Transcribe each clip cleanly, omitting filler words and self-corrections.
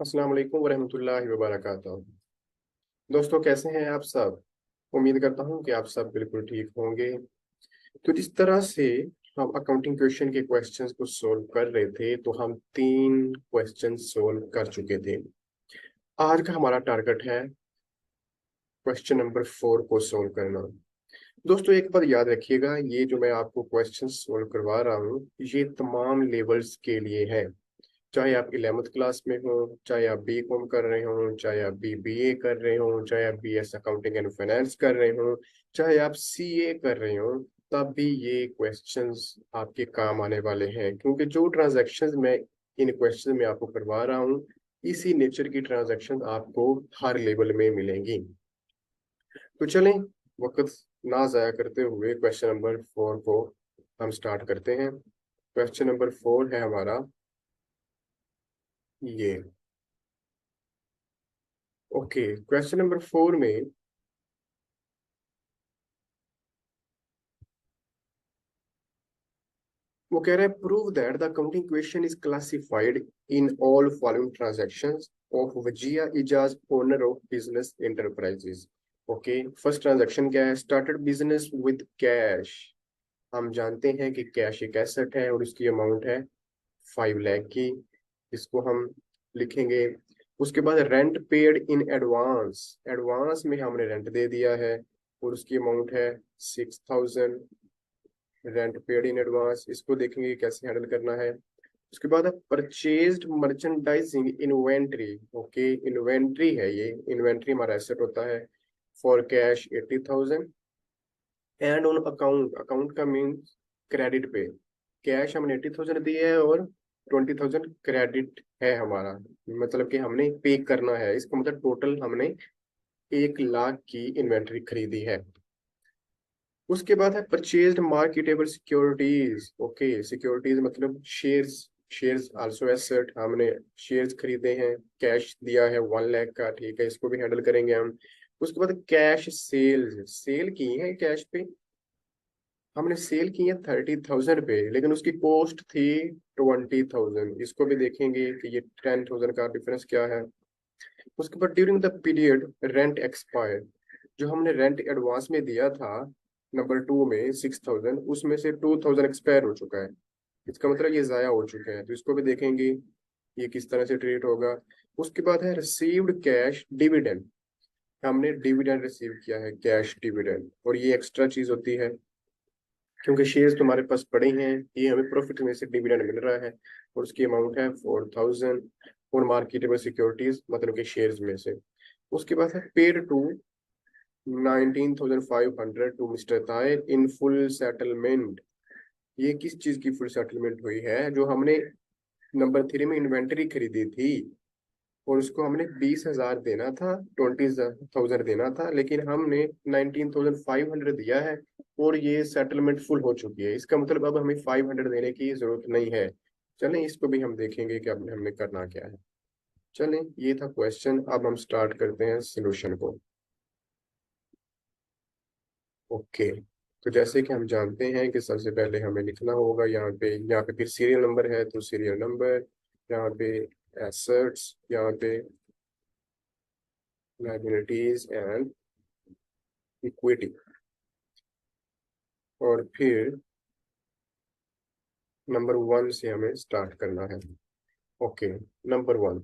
अस्सलाम वालेकुम वरहमतुल्लाहि वबरकातुहू। दोस्तों, कैसे हैं आप सब? उम्मीद करता हूं कि आप सब बिल्कुल ठीक होंगे। तो जिस तरह से हम अकाउंटिंग क्वेश्चन के क्वेश्चंस को सोल्व कर रहे थे, तो हम 3 क्वेश्चन सोल्व कर चुके थे। आज का हमारा टारगेट है क्वेश्चन नंबर 4 को सोल्व करना। दोस्तों, एक बात याद रखिएगा, ये जो मैं आपको क्वेश्चन सोल्व करवा रहा हूँ, ये तमाम लेवल्स के लिए है। चाहे आप 11th क्लास में हो, चाहे आप B.Com कर रहे हो, चाहे आप BBA कर रहे हो, चाहे आप BS अकाउंटिंग एंड फाइनेंस कर रहे हो, चाहे आप CA कर रहे हो, तब भी ये क्वेश्चंस आपके काम आने वाले हैं, क्योंकि जो ट्रांजैक्शंस मैं इन क्वेश्चन में आपको करवा रहा हूँ, इसी नेचर की ट्रांजैक्शन आपको हर लेवल में मिलेंगी। तो चलें, वक्त ना जाया करते हुए क्वेश्चन नंबर 4 को हम स्टार्ट करते हैं। क्वेश्चन नंबर 4 है हमारा ये। ओके, क्वेश्चन नंबर 4 में वो कह रहा है, prove that the accounting question is classified in all following transactions of Wajiya Ijaz owner of business enterprises. Okay, first transaction क्या है? Started business with cash. हम जानते हैं कि कैश एक एसेट है और उसकी अमाउंट है 5 लाख की। इसको हम लिखेंगे। उसके बाद rent paid in advance. Advance में हमने रेंट दे दिया है और उसकी अमाउंट है 6,000। रेंट पेड इन एडवांस, इसको देखेंगे कैसे हैंडल करना है। उसके बाद है purchased merchandising inventory. Okay, inventory है ये, इन्वेंट्री हमारा एसेट होता है। For cash 80,000 and on account. Account का मीन्स क्रेडिट पे। कैश हमने 80,000 दिए है और 20,000 क्रेडिट है हमारा, मतलब कि हमने पे करना है। इसका मतलब टोटल हमने 1 लाख की इन्वेंट्री खरीदी है। उसके बाद है purchased marketable securities. Okay, securities मतलब शेयर्स। शेयर्स आल्सो एसेट, हमने शेयर्स खरीदे हैं। कैश दिया है 1 लाख का, ठीक है, इसको भी हैंडल करेंगे हम। उसके बाद कैश सेल्स, सेल की है कैश पे। हमने सेल की है 30,000 पे, लेकिन उसकी कॉस्ट थी 20,000। इसको भी देखेंगे कि ये 10,000 का डिफरेंस क्या है। उसके बाद during the period rent expire. जो हमने रेंट एडवांस में दिया था नंबर 2 में 6,000, उसमें से 2,000 एक्सपायर हो चुका है। इसका मतलब ये ज़ाया हो चुके हैं, तो इसको भी देखेंगे ये किस तरह से ट्रीट होगा। उसके बाद है रिसीव्ड कैश डिविडेंड। हमने डिविडेंड रिसीव किया है, कैश डिविडेंड, और ये एक्स्ट्रा चीज होती है क्योंकि शेयर्स तुम्हारे पास पड़े हैं, ये हमें प्रॉफिट में से डिविडेंड मिल रहा है और उसकी अमाउंट है 4,000। और मार्केटेबल सिक्योरिटीज मतलब कि शेयर्स में से। उसके बाद है paid to 19,500 to mister Tahir in full settlement. ये किस चीज की फुल सेटलमेंट हुई है? जो हमने नंबर 3 में इन्वेंटरी खरीदी थी और उसको हमने 20,000 देना था, 20,000 देना था, लेकिन हमने 19,500 दिया है और ये सेटलमेंट फुल हो चुकी है। इसका मतलब अब हमें 500 देने की जरूरत नहीं है। चलें, इसको भी हम देखेंगे कि अब हमने करना क्या है। चलें, ये था क्वेश्चन, अब हम स्टार्ट करते हैं सोल्यूशन को। ओके, तो जैसे कि हम जानते हैं कि सबसे पहले हमें लिखना होगा यहाँ पे फिर सीरियल नंबर है तो सीरियल नंबर, यहाँ पे एसेट्स, यहाँ पे लाइबिलिटीज एंड इक्विटी, और फिर नंबर 1 से हमें स्टार्ट करना है। ओके, नंबर 1,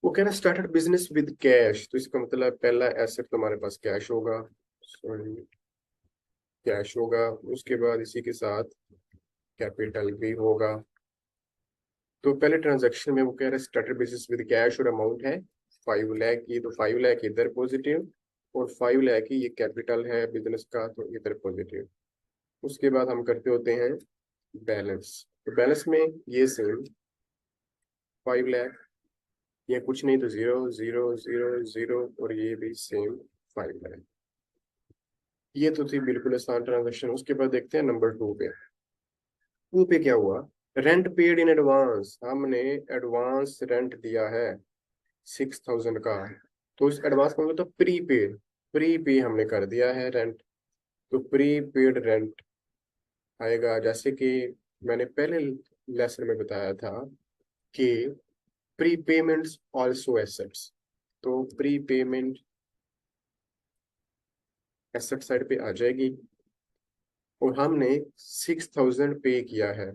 वो कह रहा है स्टार्टेड बिजनेस विद कैश। तो इसका मतलब पहला एसेट तुम्हारे पास कैश होगा। सॉरी, कैश होगा। उसके बाद इसी के साथ कैपिटल भी होगा। तो पहले ट्रांजैक्शन में वो कह रहा है स्टार्टेड बिजनेस विद कैश और अमाउंट है 5 लाख की, तो 5 लाख इधर पॉजिटिव और 5 लाख ही ये कैपिटल है बिजनेस का, तो इधर पॉजिटिव। उसके बाद हम करते होते हैं बैलेंस। तो बैलेंस में ये सेम 5 लाख, ये कुछ नहीं तो 0 0 0 0, और ये भी सेम 5 लाख। ये तो थी बिल्कुल आसान ट्रांजेक्शन। उसके बाद देखते हैं नंबर 2 पे। 2 पे क्या हुआ? Rent paid in advance. हमने एडवांस रेंट दिया है 6,000 का, तो इस एडवांस का मतलब तो प्री पेड, प्री पे हमने कर दिया है रेंट। तो प्री पेड रेंट आएगा, जैसे कि मैंने पहले लेसन में बताया था कि प्री पेमेंट्स ऑल्सो एसेट्स, तो प्री पेमेंट एसेट साइड पे आ जाएगी, और हमने 6,000 पे किया है,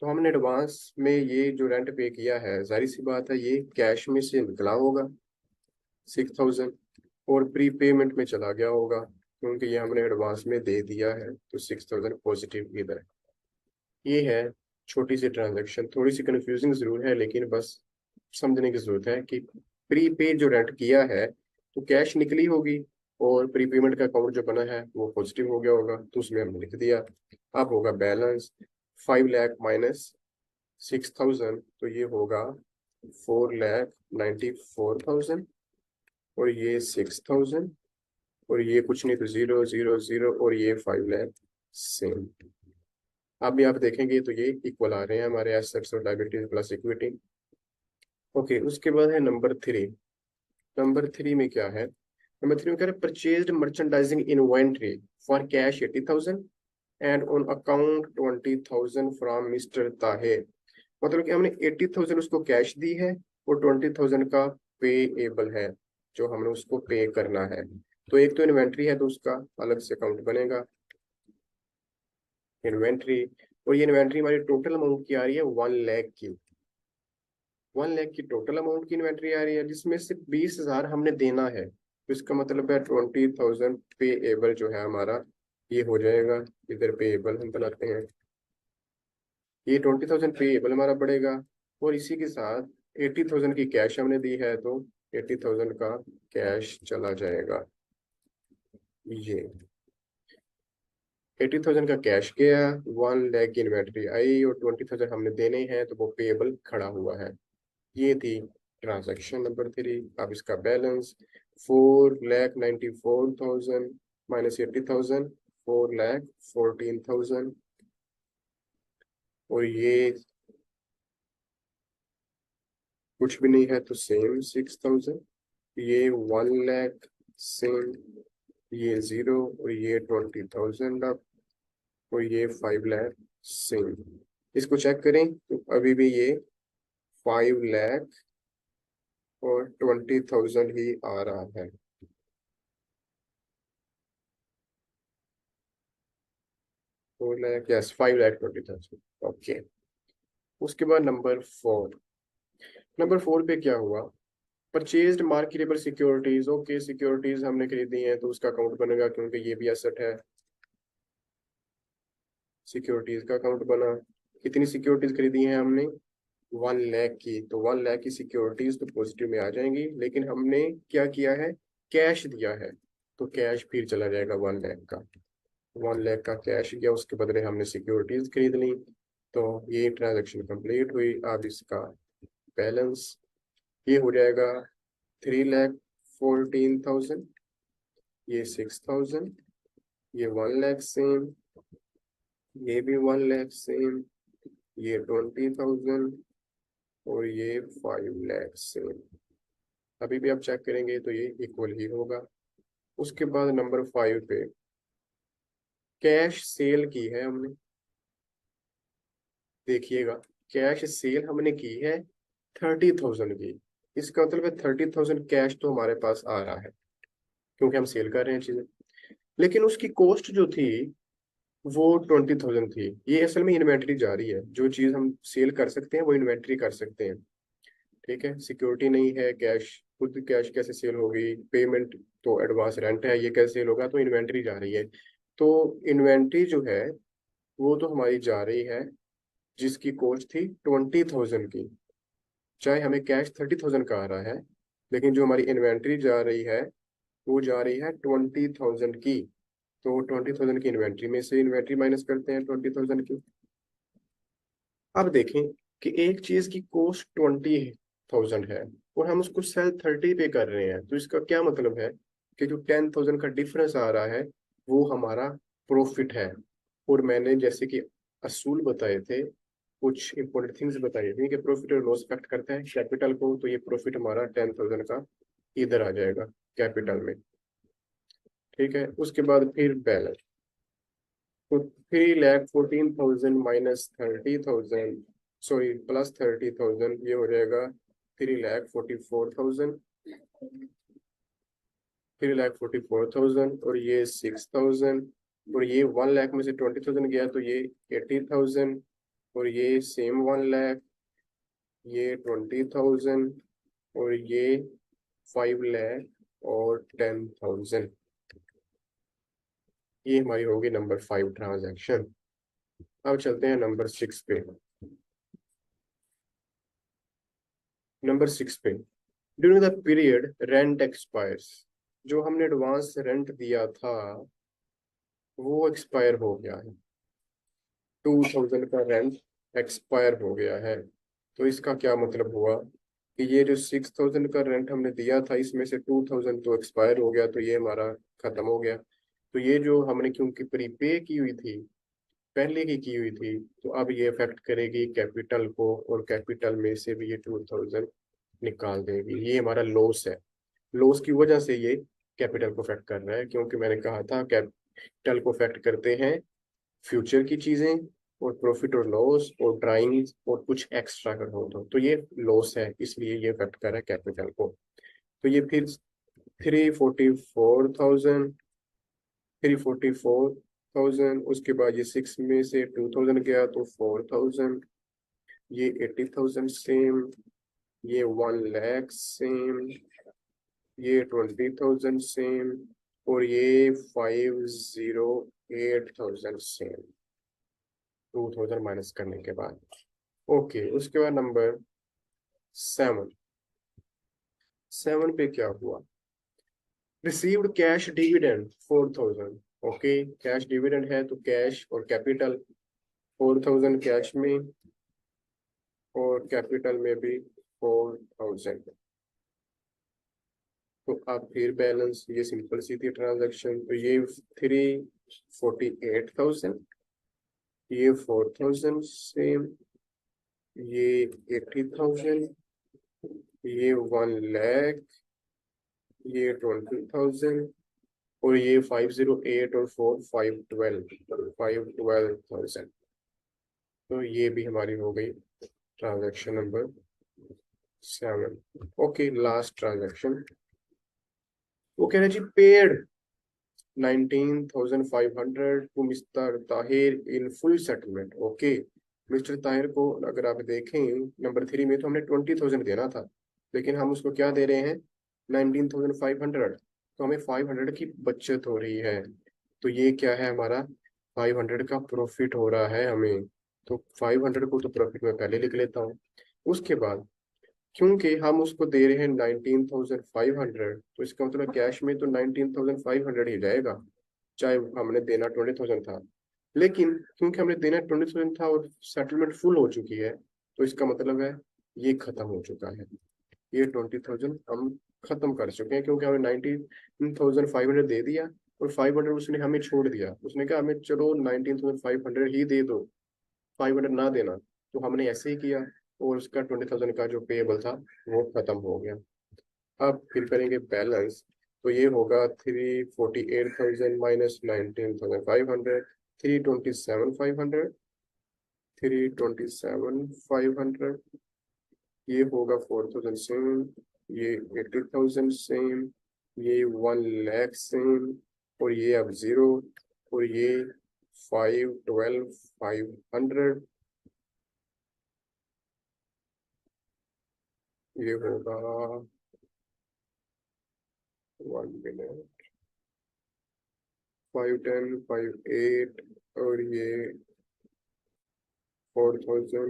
तो हमने एडवांस में ये जो रेंट पे किया है, जाहिर सी बात है ये कैश में से निकला होगा 6,000, और प्री पेमेंट में चला गया होगा, क्योंकि ये हमने एडवांस में दे दिया है, तो 6,000 पॉजिटिव इधर है। ये है छोटी सी ट्रांजैक्शन, थोड़ी सी कंफ्यूजिंग जरूर है, लेकिन बस समझने की जरूरत है कि प्री पे जो रेंट किया है तो कैश निकली होगी, और प्री पेमेंट का अकाउंट जो बना है वो पॉजिटिव हो गया होगा, तो उसमें हमने लिख दिया। अब होगा बैलेंस 5,94,000, तो ये होगा 4,94,000, और ये 6,000, और ये कुछ नहीं तो 0,0,0, और ये 5,00,000 सेम। अभी आप देखेंगे तो ये इक्वल आ रहे हैं हमारे एसेट्स और लायबिलिटीज प्लस इक्विटी। ओके, उसके बाद है नंबर 3। नंबर 3 में क्या है? नंबर 3 में कह रहे purchased merchandising inventory for cash 80,000 and on account 20,000 from mister Tahir. मतलब कि हमने 80,000 उसको कैश दी है, और 20,000 का पेएबल है जो हमने उसको पे करना है। तो एक तो इन्वेंट्री है, तो उसका अलग से अकाउंट बनेगा इन्वेंट्री, और ये इन्वेंट्री हमारी टोटल अमाउंट की आ रही है 1,00,000 की। 1,00,000 की टोटल अमाउंट की इन्वेंट्री आ रही है, जिसमें से 20,000 हमने देना है, तो इसका मतलब है 20,000 पेएबल जो है हमारा ये हो जाएगा। इधर पेएबल हम बनाते हैं, ये 20,000 पेएबल हमारा बढ़ेगा, और इसी के साथ 80,000 की कैश हमने दी है, तो 80,000 का कैश चला जाएगा। ये 80,000 का कैश गया, 1,00,000 की इन्वेंट्री आई, और 20,000 हमने देने हैं, तो वो पेएबल खड़ा हुआ है। ये थी ट्रांजैक्शन नंबर 3। अब इसका बैलेंस 4,94,000 माइनस 80,000, 4,14,000, और ये कुछ भी नहीं है तो सेम 6,000, ये 1,00,000 सेम, ये 0, और ये 20,000 अब, और ये 5,00,000 सेम। इसको चेक करें तो अभी भी ये 5,00,000 और 20,000 ही आ रहा है। 4,00,000, यस 5,20,000। ओके, उसके बाद नंबर 4। नंबर 4 पे क्या हुआ? Purchased marketable securities. Okay, securities हमने खरीदी हैं, तो उसका अकाउंट बनेगा, क्योंकि ये भी एसेट है, सिक्योरिटीज का अकाउंट बना। कितनी सिक्योरिटीज खरीदी हैं हमने? 1,00,000 की, तो 1,00,000 की सिक्योरिटीज तो पॉजिटिव में आ जाएंगी, लेकिन हमने क्या किया है? कैश दिया है, तो कैश फिर चला जाएगा 1,00,000 का। 1,00,000 का कैश गया, उसके बदले हमने सिक्योरिटीज खरीद ली, तो ये ट्रांजेक्शन कंप्लीट हुई। अब इसका बैलेंस ये हो जाएगा 3,14,000, ये 6,000, ये 1,00,000 सेम, ये भी 1,00,000 सेम, ये 20,000, और ये 5,00,000 सेम। अभी भी आप चेक करेंगे तो ये इक्वल ही होगा। उसके बाद नंबर 5 पे कैश सेल की है हमने, देखिएगा, कैश सेल हमने की है 30,000 की। इसका मतलब है 30,000 कैश तो हमारे पास आ रहा है, क्योंकि हम सेल कर रहे हैं चीजें, लेकिन उसकी कॉस्ट जो थी वो 20,000 थी। ये असल में इन्वेंट्री जा रही है, जो चीज हम सेल कर सकते हैं वो इन्वेंट्री कर सकते हैं। ठीक है, सिक्योरिटी नहीं है, कैश खुद कैश कैसे सेल होगी? पेमेंट तो एडवांस रेंट है, ये कैसे सेल होगा? तो इन्वेंट्री जा रही है। तो इन्वेंट्री जो है वो तो हमारी जा रही है, जिसकी कॉस्ट थी 20,000 की, चाहे हमें कैश 30,000 का आ रहा है, लेकिन जो हमारी इन्वेंट्री जा रही है वो जा रही है 20,000 की। तो 20,000 की इन्वेंट्री में से इन्वेंट्री माइनस करते हैं 20,000 की। अब देखें कि एक चीज की कॉस्ट 20,000 है, और हम उसको सेल 30 पे कर रहे हैं, तो इसका क्या मतलब है कि जो 10,000 का डिफरेंस आ रहा है वो हमारा प्रॉफिट है। और मैंने जैसे कि असूल बताए थे, कुछ इंपॉर्टेंट थिंग्स बताई थी कि प्रॉफिट और लॉस इफेक्ट करता है कैपिटल को, तो ये प्रॉफिट हमारा 10,000 का इधर आ जाएगा कैपिटल में। ठीक है, उसके बाद फिर बैलेंस, तो 3,14,000 माइनस 30,000, सॉरी प्लस 30,000, ये हो जाएगा 3,44,000, 3,44,000 और ये 6,000 और ये 1 लाख में से 20,000 गया तो ये 80,000 और ये सेम 1 लाख, ये 20,000 और ये 5 लाख और 10,000। ये हमारी होगी नंबर 5 ट्रांजैक्शन। अब चलते हैं नंबर 6 पे। नंबर 6 पे, during the period rent expires, जो हमने एडवांस रेंट दिया था वो एक्सपायर हो गया है। 2,000 का रेंट एक्सपायर हो गया है। तो इसका क्या मतलब हुआ कि ये जो 6,000 का रेंट हमने दिया था इसमें से 2,000 तो एक्सपायर हो गया, तो ये हमारा खत्म हो गया। तो ये जो हमने क्योंकि प्रीपे की हुई थी, पहले की हुई थी, तो अब ये इफेक्ट करेगी कैपिटल को और कैपिटल में से भी ये 2,000 निकाल देगी। ये हमारा लॉस है। लॉस की वजह से ये कैपिटल को इफेक्ट कर रहा है, क्योंकि मैंने कहा था कैपिटल को इफेक्ट करते हैं फ्यूचर की चीजें और प्रॉफिट और लॉस और ड्राइंग और कुछ एक्स्ट्रा अगर हो तो ये लॉस है, इसलिए ये इफेक्ट कर रहा है कैपिटल को। तो ये फिर 344,000, 344,000, उसके बाद ये 6 में से 2,000 गया तो 4,000, ये 80,000 सेम, ये 1 लाख सेम, ये 20,000 सेम और ये 508,000 सेम 2,000 माइनस करने के बाद। ओके, उसके बाद नंबर 7। 7 पे क्या हुआ, received cash dividend 4,000। Okay, cash dividend है तो कैश और कैपिटल 4,000 कैश में और कैपिटल में भी 4,000। तो अब फिर बैलेंस, ये सिंपल सी थी ट्रांजैक्शन, तो ये 348,000, ये 4,000 सेम, ये 80,000, ये 1 लाख, ये 20,000 और ये 508 और 4 512,000। तो ये भी हमारी हो गई transaction number 7। Okay, last transaction, वो कह रहे जी paid 19,500 to mister Tahir in full settlement. Okay, mister Tahir को अगर आप देखें नंबर 3 में तो हमने 20,000 देना था, लेकिन हम उसको क्या दे रहे हैं 19,500, तो हमें 500 की बचत हो रही है। तो ये क्या है हमारा 500 का प्रॉफिट हो रहा है हमें। तो 500 को तो प्रॉफिट में पहले लिख लेता हूँ। उसके बाद क्योंकि हम उसको दे रहे हैं 19,500, तो इसका मतलब कैश में तो 19,500 ही जाएगा, चाहे हमने देना 20,000 था। लेकिन क्योंकि हमने देना 20,000 था और सेटलमेंट फुल हो चुकी है, तो इसका मतलब है ये खत्म हो चुका है। ये 20,000 हम खत्म कर चुके हैं, क्योंकि हमें 19,500 दे दिया और 500 उसने हमें छोड़ दिया। उसने कहा हमें चलो 19,500 ही दे दो, 500 ना देना, तो हमने ऐसे ही किया और उसका 20,000 का जो पेएबल था वो खत्म हो गया। अब फिर करेंगे बैलेंस, तो ये होगा 348,000 माइनस 19,500, 327,500, 327,500, ये होगा 4,000 सेम, ये 80,000 सेम, ये 1 लाख सेम और ये अब 0 और ये 512,500, ये होगा 1 मिनट 510 5 8 और ये 4,000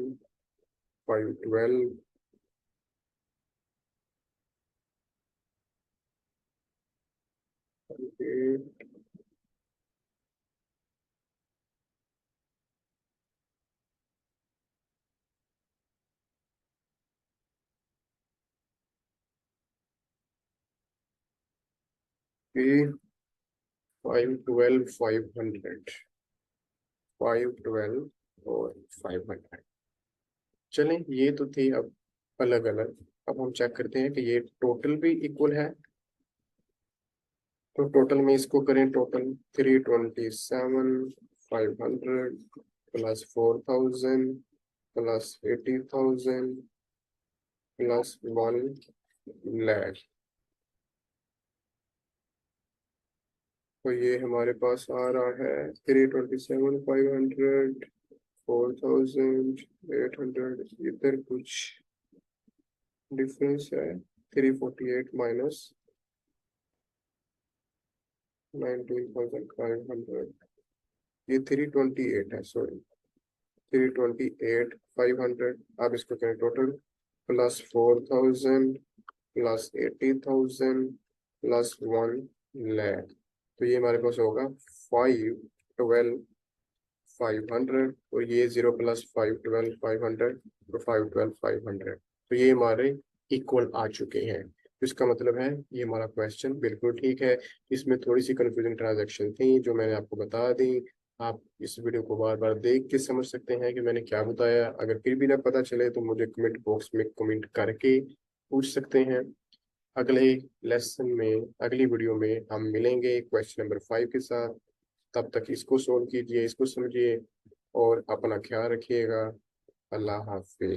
512, ये 512 500, 512 और 500। चलें, ये तो थी अब अलग अलग। अब हम चेक करते हैं कि ये टोटल भी इक्वल है। तो टोटल में इसको करें, total 327,500 plus 4,000 plus 80,000 plus 1 lakh. तो ये हमारे पास आ रहा है 327,500, 4,800, इधर कुछ डिफरेंस है। 348 माइनस 19,500, ये 328 है, सॉरी 328,500। अब इसको करें total, plus 4,000 plus 80,000 plus 1 lakh. तो ये हमारे पास होगा 512,500, और ये 0 प्लस 512,500, तो 512,500। तो ये हमारे इक्वल आ चुके हैं। तो इसका मतलब है ये हमारा क्वेश्चन बिल्कुल ठीक है। इसमें थोड़ी सी कंफ्यूजिंग ट्रांजैक्शन थी जो मैंने आपको बता दी। आप इस वीडियो को बार बार देख के समझ सकते हैं कि मैंने क्या बताया। अगर फिर भी ना पता चले तो मुझे कमेंट बॉक्स में कमेंट करके पूछ सकते हैं। अगले लेसन में, अगली वीडियो में हम मिलेंगे क्वेश्चन नंबर 5 के साथ। तब तक इसको सोल्व कीजिए, इसको समझिए और अपना ख्याल रखिएगा। अल्लाह हाफिज।